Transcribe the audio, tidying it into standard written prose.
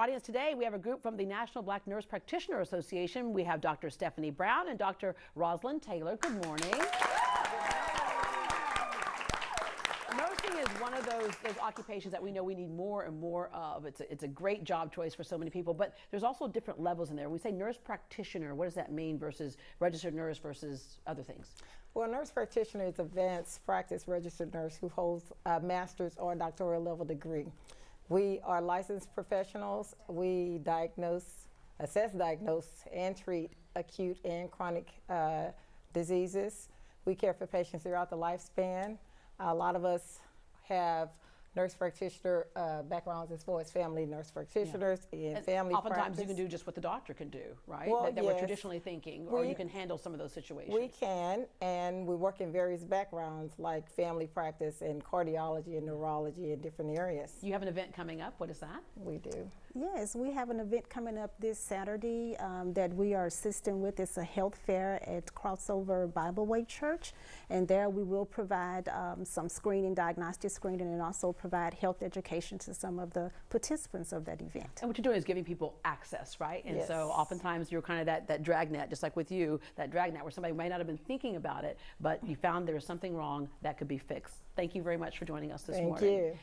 Audience today, we have a group from the National Black Nurse Practitioner Association. We have Dr. Stephanie Brown and Dr. Rosalind Taylor. Good morning. Nursing is one of those occupations that we know we need more and more of. It's a great job choice for so many people, but there's also different levels in there. When we say nurse practitioner, what does that mean versus registered nurse versus other things? Well, a nurse practitioner is advanced practice registered nurse who holds a master's or doctoral level degree. We are licensed professionals. We assess, diagnose, and treat acute and chronic diseases. We care for patients throughout the lifespan. A lot of us have nurse practitioner backgrounds as far as family nurse practitioners and family oftentimes practice. you can do just what the doctor can do, right? Well, that yes. we're traditionally thinking, or you can handle some of those situations. We can, and we work in various backgrounds like family practice and cardiology and neurology in different areas. You have an event coming up. What is that? We do. Yes, we have an event coming up this Saturday that we are assisting with. It's a health fair at Crossover Bible Way Church, and there we will provide some screening, diagnostic screening, and also provide health education to some of the participants of that event. And what you're doing is giving people access, right? And Yes. so oftentimes you're kind of that dragnet, just like with you, that dragnet where somebody might not have been thinking about it, but you found there was something wrong that could be fixed. Thank you very much for joining us this morning. Thank you.